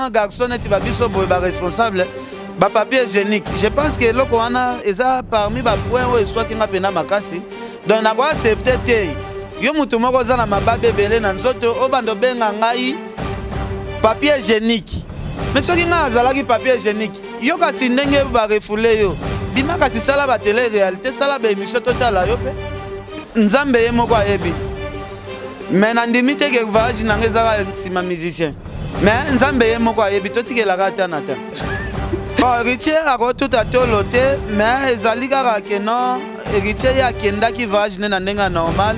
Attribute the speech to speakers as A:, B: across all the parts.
A: quand garçon est babiso boy ba responsable ba papier hygiénique. Je pense que loko wana eza parmi ba points où soit ki ngapena makasi. Donc na kwa accepter te. Yo mutu moko za na mababe belé na nzoto o bando benga ngai papier hygiénique. Mais soki nga azalaki papier hygiénique, yo kasi ndenge ba refoulé yo. Bima kasi sala ba télé réalité sala ba émission totale yo pe. Nzambe ye moko ayebi. Mais nandimi te ke voyage nanga ezaka sima musicien. Mais nzambe ye moko ayebi totikelaka ata na ta. Héritier akotuta tolo te, mais ezali kaka ke non héritier ya kendaki voyage ne na ndenga normal.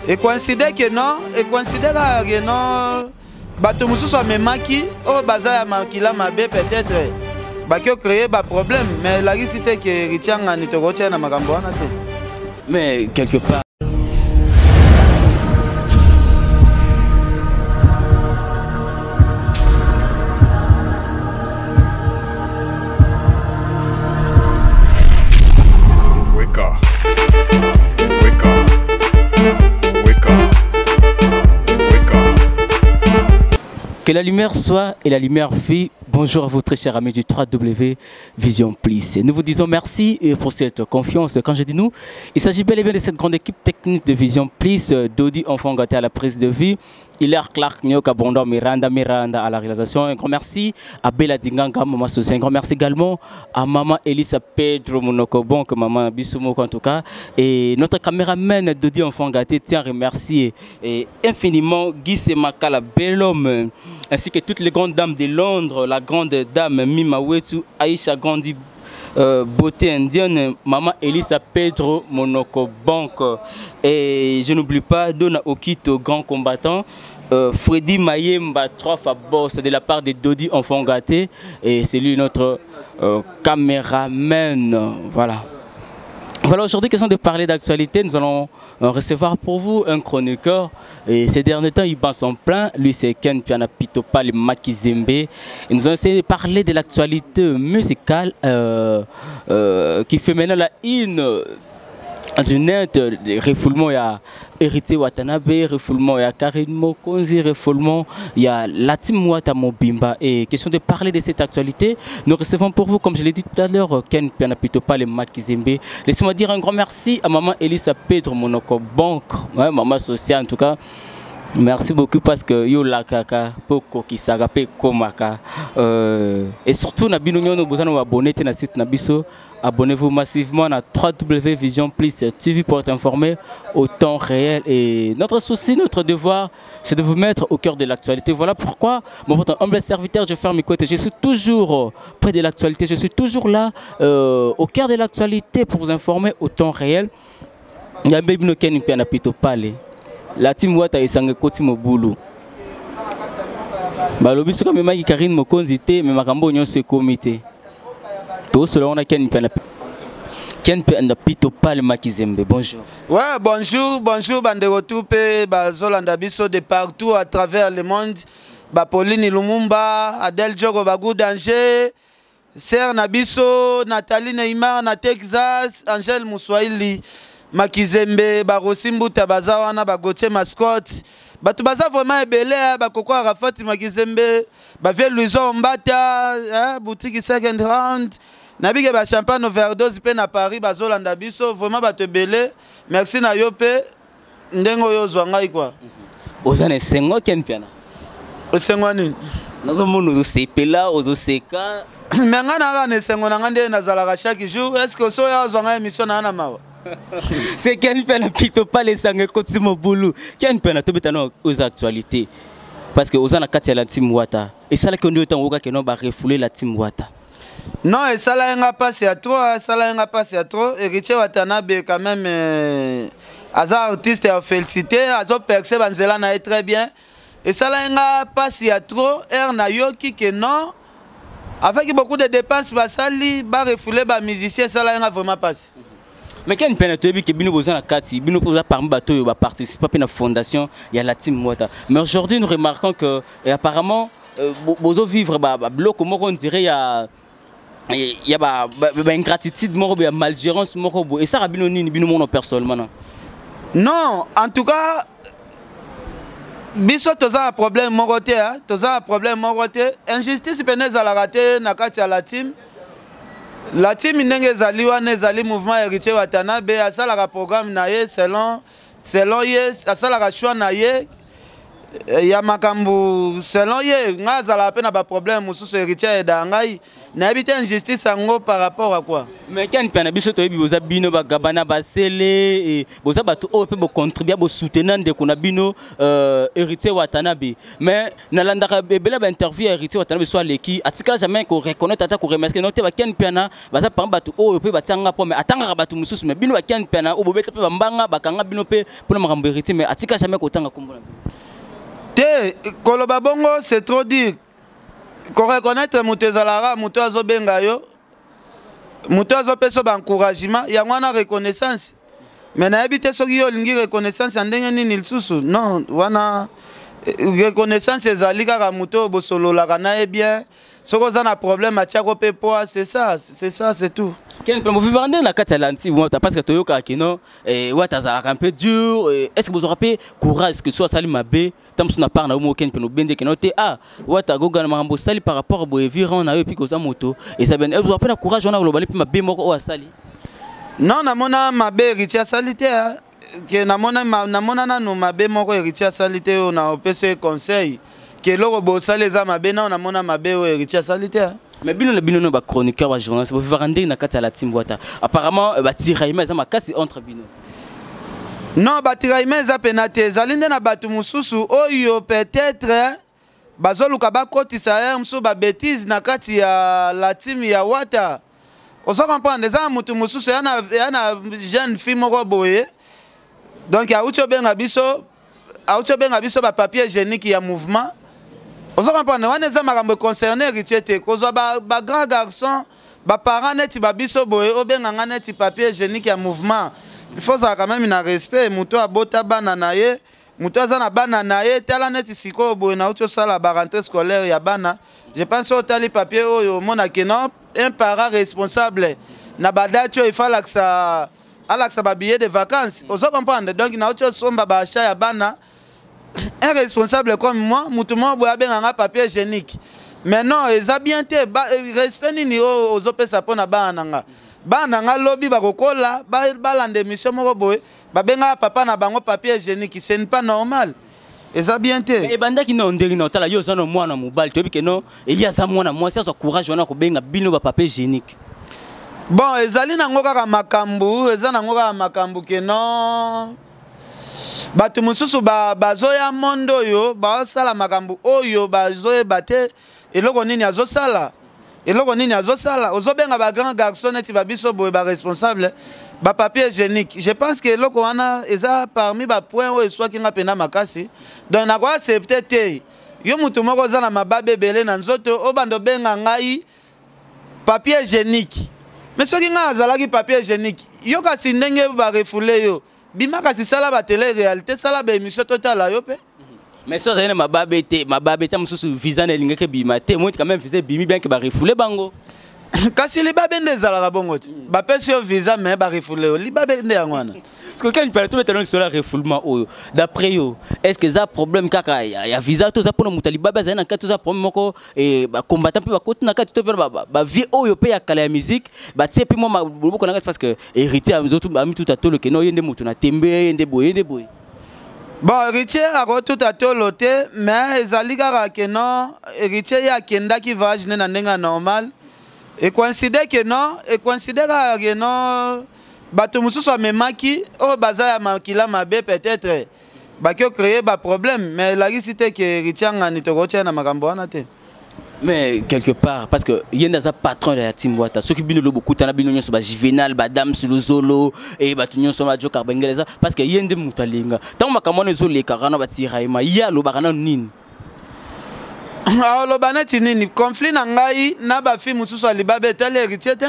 A: Et considère que non, que non bato mususu amemaki o baza ya makila mabe peut-être bakio créer ba problème, mais la réalité que héritier ngani to kotia na makambo wana te.
B: Mais quelque part que la lumière soit et la lumière fille. Bonjour à vous très chers amis du 3W Vision Plus. Nous vous disons merci pour cette confiance. Quand je dis nous, il s'agit bel et bien de cette grande équipe technique de Vision Plus. Dodi Enfant Gâté à la prise de vie. Hilaire Clark, Nyoka Bondo, Miranda à la réalisation. Un grand merci à Bella Dinganga, Maman Sosie. Un grand merci également à Maman Elisa Pedro Monoko Bon, que Maman Bissoumoko en tout cas. Et notre caméraman Dodi Enfant Gâté tient à remercier infiniment Guy Semaka, la belle homme, ainsi que toutes les grandes dames de Londres, la grande dame Mima Wetu, Aïcha Gandhi, beauté indienne, Maman Elisa Pedro Monoko Bank. Et je n'oublie pas Dona Okito, grand combattant, Freddy Mayemba, 3 fois boss de la part de Dodi Enfant Gâté. Et c'est lui notre caméraman. Voilà. Voilà, aujourd'hui, question de parler d'actualité. Nous allons recevoir pour vous un chroniqueur. Et ces derniers temps, il bat son plein. Lui, c'est Ken Piana Pitopa, le Makizembe. Et nous allons essayer de parler de l'actualité musicale qui fait maintenant la une du net. Refoulement, il y a Héritier Watanabe, refoulement, il y a Karine Mokonzi, refoulement, il y a Latim Watamobimba. Et question de parler de cette actualité, nous recevons pour vous, comme je l'ai dit tout à l'heure, Ken Piana Pitopa, le Makizembe. Laissez-moi dire un grand merci à Maman Elisa Pedro Monoko Bank, ouais, Maman Socia en tout cas. Merci beaucoup parce que yo la kaka poko kisaga pe komaka et surtout na bino nyono bozana wa abonner na site na biso. Abonnez-vous massivement à 3W Vision Plus TV pour être informé au temps réel. Et notre souci, notre devoir, c'est de vous mettre au cœur de l'actualité. Voilà pourquoi, mon humble serviteur, je ferme mes côtés. Je suis toujours près de l'actualité. Je suis toujours là, au cœur de l'actualité pour vous informer au temps réel. Il y a un baby no ken piana pito pale. La team wata isange koti mobulu. Balobi suka mema ki Karine Mokonzi te, mais makambo nyonso komité. Tout cela on a Ken Piana Pitopa le Makizembe. Bonjour.
A: Ouais, bonjour, bonjour bandeko tupe bazolanda biso de partout à travers le monde. Ba Pauline Lumumba, Adel Djogo Bagou Danger, Ser Nabiso, Nathalie Neymar na Texas, Angel Mouswaili, Makizembe, Barosimbu Tabazawana, Bagotier Mascotte. Batu baza vraiment ebele ba Koko Arafat Makizembe, ba Vie Louison Mbata, boutique second round. Nabige ba champagne overdose pe na Paris bazolanda biso vraiment bato ebele. Merci na yo pe ndengo yo zwangai quoi.
B: Ozane sengo Ken Piana.
A: Osengo nini?
B: Nazo monu zo sepela ozo seka.
A: Menga na ga ne sengo na ngande na zalaka chaque jour. Est-ce que so ya zwangai émission na mawa?
B: C'est Ken Piana Pitopa les sangue koti mobulu. Ken Piana to betano aux actualités. Parce que ozana kati ya la team Wata. Et ça la que nous temps oka que non ba refouler la team Wata.
A: Non, et ça là, pas passé à trop, ça là, pas passé à trop. Héritier Watanabe, quand même, Azar artiste a félicité, Azar percé, Banzela n'a très bien. Et ça là, passé à trop, Nayoki que non. Avec beaucoup de dépenses, Basali, ba refoulé, ba musicien, ça là, vraiment passé.
B: Mais quel pénétration que Bino Bozana Kati, Bino Boza parmi bateau, va participer à la fondation, il y a la team Wata. Mais aujourd'hui, nous remarquons que, apparemment, Bozo vivre, bloc, comment on dirait, il y a une ingratitude, une malgérance, et ça, Bino Nini, Bino Mono personnellement.
A: Non, en tout cas, biso toza un problème moko te, toza un problème moko te. Injustice pene ezalaka te na kati ya la team. La team ndenge ezali wana ezali mouvement héritier Watanabe asalaka programme na ye selon ye asalaka choix na ye ya makambu selon ye nga azala pe na ba problème mususu héritier eda ngai na habité injustice yango par rapport à quoi.
B: Mais quand pena biso to yebi boza bino ba gabana ba sele et boza bato o pe bo contribuer bo soutenir de kona bino héritier Watanabe. Mais na landaka bebela ba interview héritier Watanabe soit leki atikala jamais ko reconnaître ata ko remercier note ba ken pena baza par bato o pe batanga po mais atanga bato mususu mais bino ba ken pena o bobeta pe bambanga bakanga bino pe pour makambo héritier mais atikala jamais ko tanga kombo.
A: Te koloba bongo c'est trop dire. Ko reconnaître mutu ezalara mutu azobenga yo mutu azopesa ba encouragement ya ngwana reconnaissance mais na habité soki yo lingi reconnaissance ndenge nini lisusu non wana reconnaissance ezali kaka mutu bosololaka na e bien soko za na problème atiako pe poa c'est ça c'est tout.
B: Quel plan vous vivez dans la Catalantie parce que Toyoka Kino et Watazala un peu dur est-ce que vous aurez courage que soit Salim Abe tant que n'a pas na aucun plan bende que noté ah Watago Ganambo Sali par rapport au environ na puis aux moto et ça ben vous aurez pas courage on a global puis Mabe moko o Sali
A: non na mona Mabe héritier salité que na mona na no Mabe moko héritier salité on a opé conseil que loro bo sali za Mabe na mona Mabe o héritier salité.
B: Mais bino no ba chroniqueur ba journaliste vous vivre rendre na kati ya la team Wata apparemment ba tiraima za makasi entre bino
A: non ba tiraima za penate zalinde na batu mususu oyo peut-être bazoluka ba kotisa ya musu ba bêtise na kati ya la team ya Wata oso comprendre za mutu mususu yana jeune fille moko boye donc a ucho benga biso ba papier hygiénique ya mouvement. Vous comprenez, on est makambo concerné héritier te kozwa ba grand garçon ba parents net ba biso boye obenganga net papier hygiénique ya mouvement. Il faut ça quand même na respect muto abota bana na ye muto azana bana na ye tala net siko boye na uto sala ba rentrée scolaire ya bana. Je pense au tali papier oyo mona que non un parent responsable na badati il faut laksa ba billet de vacances. Vous comprenez donc na uto somba ba achat ya bana. Un responsable comme moi, moutouma boya benga papier hygiénique. Mais non, ils ont bien été respect ni aux opé sapona bananga. Bananga lobby bakokola, balande mission moko boy, ba benga papa na bango papier hygiénique, ce n'est pas normal. Ils ont bien été.
B: Et banda qui non nderi non tala yo zano mwana mobile, tobi ke non, il y a ça mwana moi ça courage wana ko benga bino ba papier hygiénique.
A: Bon, ezali nango kaka makambu, ezana nango kaka makambu ke non. Batu mususu bazoya mondo yo basala makambu oyo bazoye bate eloko nini azosala ozobenga ba grand garçon neti ba biso boye ba responsable ba papier hygiénique. Je pense que eloko wana eza parmi ba point oyo soit kinga pena makasi donc na kwa accepter te yo mutu moko za na mababe belé na nzoto obando benga ngai papier hygiénique mais soki nga azalaki papier hygiénique yo kasi ndenge ba refoulé yo bimaka si sala ba télé réalité sala ba émission totale yo pe
B: mais ça c'est ma babete mususu visa na lingeke bima te moi quand même faisait bimi bien que ba refoulé bango
A: kasi li babende zala bongo ti ba pesi yo visa mais ba refoulé li babende yangwana
B: parce que quand il parle tout maintenant sur le refoulement d'après yo est-ce que ça problème kaka ya visa tout ça pour mutali baba za na katu za problème moko et ba combattant pe ba koti na katu to ba vie oyo pe ya kala ya musique ba tie pe moi boko na parce que héritier azotu ami tout atolo ke no yende mutu na tembe yende boye bon
A: héritier a tout atolo te mais ezali kaka ke non héritier ya kenda ki voyage na ndenga normal et considère que non bato mususu amemaki o baza ya makila mabe peut-être bakio créer ba problème mais la cité que Richanga ni tokotia na makambo wana te
B: mais quelque part parce que yenda za patron de la team Wata ceux qui bino lo beaucoup tana bino nyonso ba Juvenal ba Dame Suluzolo et ba nyonso ba Joker Bengeleza parce que yende mutalinga tant makamone zo le karana ba tiraima ya lo bakana nini
A: ah lo banati nini conflit na ngai na ba fi mususu alibabe tele héritier te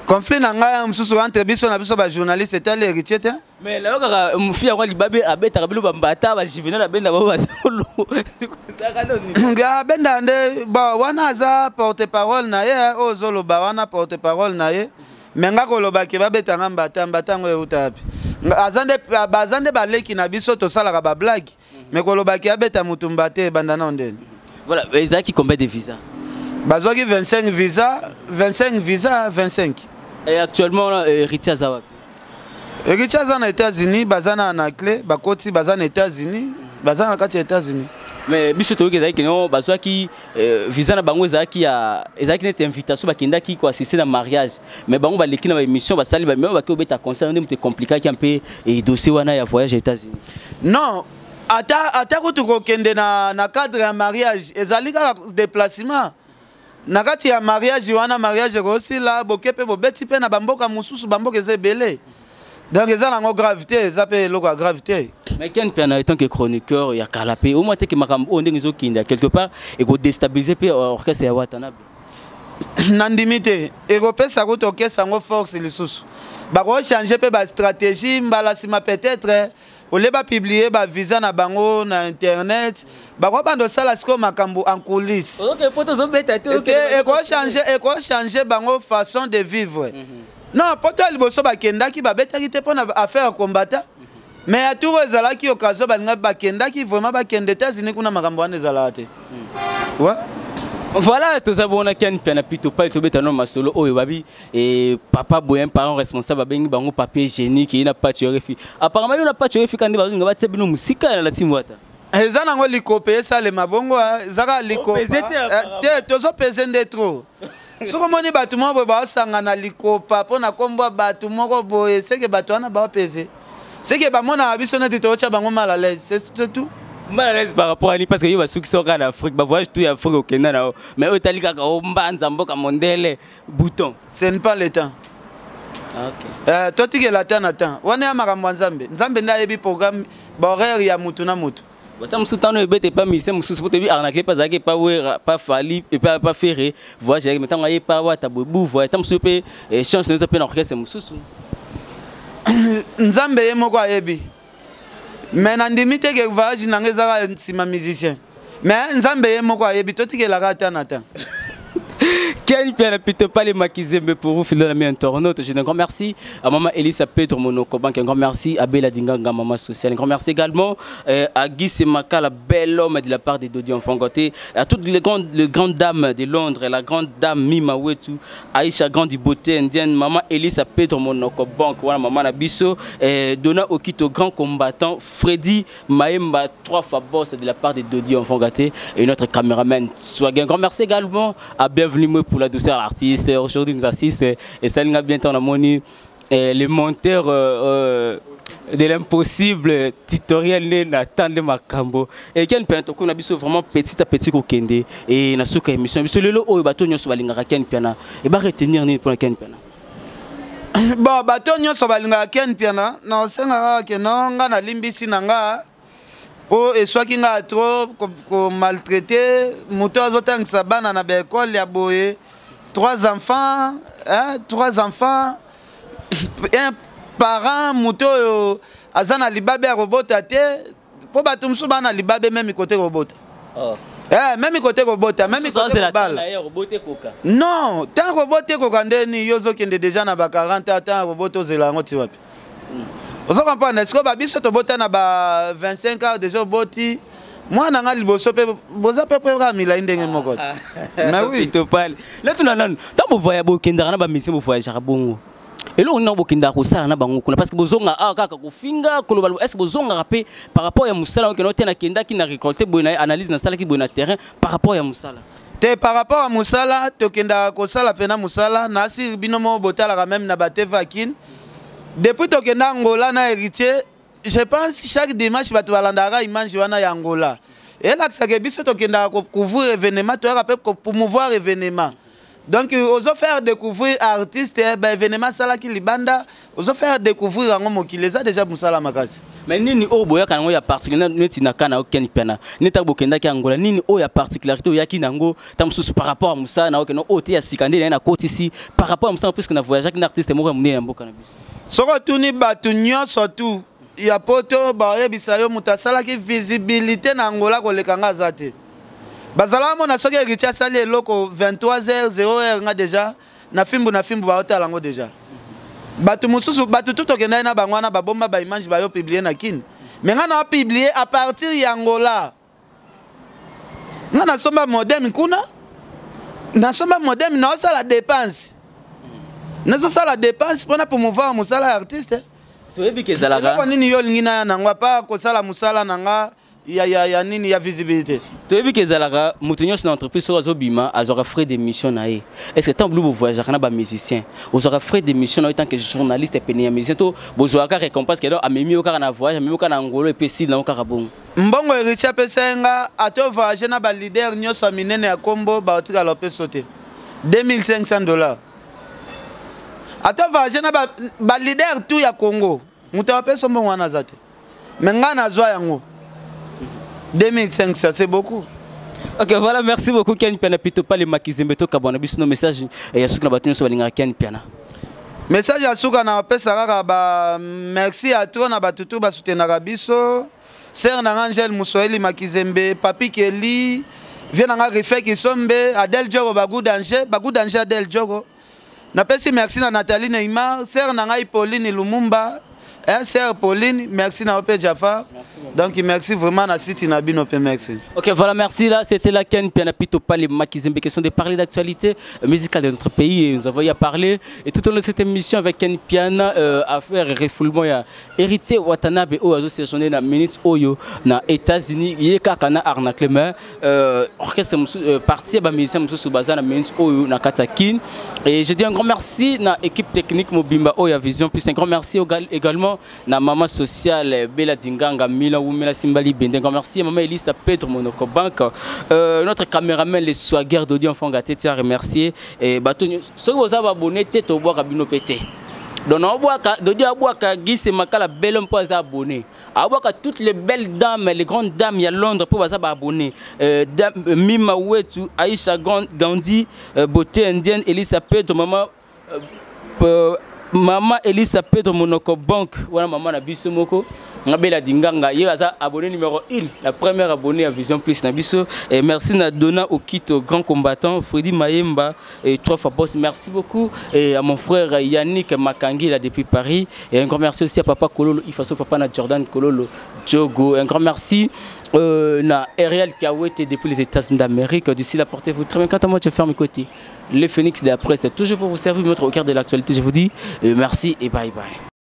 A: conflit na ngai mususu entre biso na biso ba journaliste tele héritier te
B: mais là kaka mufia kwa libabe abeta kabilo bambata ba Juvenal abenda ba basolo ça kanoni
A: nga benda nde ba wana za porte-parole na ye ozolo ba wana porte-parole na ye menga ko loba ke babeta ngamba mbata ngo utapi azande ba leki na biso to sala ba blague mais kolobaki abeta mutumba te bandana ondeni.
B: Voilà, ils qui combien de visas?
A: Bazoki 25 visas, 25.
B: Et actuellement Héritier Azawa.
A: Héritier Azawa na États-Unis, bazana na clé, bakoti bazana États-Unis, bazana na kati États-Unis.
B: Mais biso to ke zaki non bazwa ki visa na bango zaki ya ezaki net invitation bakenda ki ko assister na mariage mais bango baleki na émission basali ba mais baki obeta concert ndem te compliqué ki un peu et dossier wana ya voyage aux États-Unis. Non,
A: ata ko to kende na cadre ya mariage ezali ka déplacement. Na kati ya mariage wana mariage aussi là bokepe bobeti pe na bamboka mususu bamboka ezebele. Donc ils ont une gravité, ils appellent la gravité.
B: Mais quand on est tant que chroniqueur, il y a calapé. Au moins, on est quelque part et qu'on déstabilise puis orchestre ya Watanabe.
A: Nandimité. Européen ça route orchestre en force les sous. Bah on changer pe ba stratégie, mbalasima peut-être. On les ba publier ba visa na bango na internet. Bah on bando ça la siko makambo en coulisses.
B: OK, pour tous bêta.
A: Et qu'on changer bango façon de vivre. Non, pourtant les bosso bakenda qui babeta qui te pona affaire combattant. Mais à tout ezala qui occasion balinga bakenda qui vraiment bakende États-Unis kuna makambo wana ezala te. Ouais.
B: Voilà, tous abona ken pena pito pa to beta no masolo oyo babi et papa boyen parent responsable babengi bango papier hygiénique ina pas tuer fi. Apparemment il n'a pas tuer fi quand balinga ba tsebino musika na timwata.
A: Ezana ngo likope ça le mabongo ezaka likope. Te tozo pesende trop. Soko moni batu moko ba sangana likopa pona kombo batu moko boye c'est que batu wana ba peser. C'est que ba mona biso na tito cha bango mal à l'aise, c'est tout.
B: Mal à l'aise par rapport à lui parce que yo basuki soka en Afrique, ba voyage tout Afrique au Kenya na. Mais o tali kaka o mbanza mboka mondele bouton.
A: Ce n'est pas le temps.
B: OK.
A: Toi tu que la temps attend. Wana ya makambo nzambe. Nzambe na yebi programme ba horaire ya mutu na mutu.
B: Bata musutano ebete pas mise mususu pote bi arnaquer pas zaki pas wera pas fali et pas ferré voyage mais tant aye pas wata bobu voyage tant mususu pe chance nous pe na orchestre mususu
A: nzambe ye moko ayebi mais na ndimite ke voyage na ngeza sima musicien mais nzambe ye moko ayebi totikela ka ta na ta.
B: Quel bien plutôt pas les Makizembe pour vous, Philo Lami internaute. Je dis un grand merci à maman Elisa Pedro Monokobank, un grand merci à Bella Dinganga, maman sociale. Un grand merci également à Guy Semaka, la belle homme de la part de Dodi Enfant Gâté, à toutes les grandes dames de Londres, la grande dame Mima Wetu, Aïcha Grande du beauté indienne, maman Elisa Pedro Monokobank, voilà maman Nabiso, Donna Okito, grand combattant, Freddy Maemba, 3 fois boss de la part de Dodi Enfant Gâté et notre caméraman Swag. Un grand merci également à Bienvenue pour la douceur l'artiste. Aujourd'hui nous assiste et ça nous a bientôt moni les monteurs de l'impossible tutoriel Nathan de Makambo et Ken Piana qu'on a biso vraiment petit à petit au Kende et na suka émission biso lelo oyo bato nyonso balingaka Ken Piana et ba retenir ni pour Ken Piana.
A: Bon bato nyonso balingaka Ken Piana na senga ke no nga na limbisi nanga. Oh, et soit qu'il a trop maltraité, moto azotangisa bana na l'école ya boye, 3 enfants, hein, 3 enfants, un parent moto azana libabe ya robota te, po batumsu bana libabe même côté robota. Oh. Même côté robota, même côté robal. Non, tant robote ko kandeni yozo kende déjà na ba 40 ans roboto zelango ti wapi. Vous comprenez, est-ce que babiso to bota na ba 25 ans déjà boti moi na nga liboso pe boza pe prendre mila ndenge moko. Mais oui,
B: to parle. Là tu nan tant bo voya bo kenda na ba mission bo voyage ka bongo. Et là on na bo kenda ko sala na bango kuna parce que bozonga kaka ko finga ko lo est-ce que bozonga rapé par rapport ya musala ko no tena kenda ki na récolter bo na analyse na sala ki bo na terrain par rapport ya musala.
A: Te par rapport à musala to kenda ko sala pena musala na si binomo botala même na ba tevakin. Depuis que je Angola na héritier, je pense que chaque dimanche, tu vas aller image à Angola. Et là, ça que biso to kenda couvrir événement, tu as pour promouvoir événement. Donc, aux faire découvrir artistes, événement sala ki libanda, aux faire découvrir en homme qui les a déjà musala makasi.
B: Mais nini o boya kango ya particularité neti na kana Ken Piana. Neta bokenda ki Angola, nini o ya particularité ya ki nango tamsusu par rapport à musala na okeno o te ya sikandé na côté ici par rapport à musala puisque na voyage avec un artiste moko mune ya mboka na biso.
A: Soko tuni batu nyonso tu ya poto ba yebisa yo mutasala ki visibilité na Angola ko lekanga zate. Bazala mona soki héritier sali eloko 23h 0h nga déjà na fimbu ba hôtel ngo déjà. Batu mususu batu tout okenda na bangwana ba bomba ba image ba yo publier na kin. mais nga na publier à partir ya Angola nga na somba modem kuna na somba modem na ça la dépense na ça la dépense pour promouvoir musala artiste
B: toyebi ke zalaka
A: ko nini yo lingina na ngwa pa ko sala musala na nga ya nini ya visibilité
B: toyebi ke zalaka mutunyo sur entreprise so azobima azora frais d'émission na ye est-ce que tant bleu voyageur kana ba musicien ozora frais d'émission na tant que journaliste et penia musicien to bozwa ka récompense que donc amemi o ka na voyage amemi o ka na ngolo et puis si na o ka bon
A: mbongo Richard Pesenga ato voyager na ba leader nyoso minene ya Kombo ba otika lope sauter $2500 ato voyager na ba leader tout ya Congo muto apeso mbongo wana zate menga na zwa yango 2500 c'est beaucoup.
B: Ok, voilà, merci beaucoup Ken Piana Pito pas les Makizembe to kabona biso no message ya suka batuni so balinga Ken Piana.
A: Message ya suka na pesa kaka ba merci à toi na batutu ba soutenaka biso. Sœur na Angel Muswahili Makizembe, Papi Kelly, vient na Rife Kisombe, Adel Djogo Bagou Danger Adel Djogo. Na pesi merci na Nathalie Neymar, sœur na Pauline Lumumba. Sœur Pauline, merci na Opé Jaffa. Donc merci vraiment à City Nabino, merci.
B: Ok, voilà, merci là. C'était la Ken Piana Pito pas les Makizembe, question de parler d'actualité musicale de notre pays. Et nous avons eu à parler. Et tout au long de cette émission avec Ken Piana, à faire refoulement, il y a héritier Watanabe, Oazo séjourné dans minutes Oyo, dans États-Unis, il y a Kakana Arnacle, mais orchestre parti, bah musicien Moussou Soubaza dans minutes Oyo, dans Katakin. Et je dis un grand merci à l'équipe technique Mobimba Oya Vision, plus un grand merci également na maman sociale Bella Dinganga Mila Oumela Simbali Bende. Un grand merci à maman Elisa Pedro Monoko Bank, notre caméraman les Swagger d'Odi Enfant Gâté, tiens remercier. Et bateau, ceux qui vous avez abonné, tête au bois Rabino Pété. Donc on voit que Dodi Abouaka Guy c'est Makala Belle on peut abonner. Abouaka toutes les belles dames, les grandes dames, il y a Londres pour vous abonner. Mima Wetu, Aïcha Gandhi, beauté indienne, Elisa Pedro, maman Elisa Pedro Monoko Bank, voilà maman Nabiso Moko, Ngabela Dinganga, il y a abonné numéro 1, la première abonnée à Vision Plus Nabiso. Et merci à Donna Okito, grand combattant, Freddy Mayemba, et 3 fois boss. Merci beaucoup. Et à mon frère Yannick Makangi, là depuis Paris. Et un grand merci aussi à papa Kololo, Ifaso, papa na Jordan Kololo, Djogo. Un grand merci à Ariel Kawete depuis les États-Unis d'Amérique. D'ici là, portez-vous très bien. Quant à moi, je ferme mes côtés. Les Phoenix de la presse, c'est toujours pour vous servir, mettre au cœur de l'actualité. Je vous dis merci et bye bye.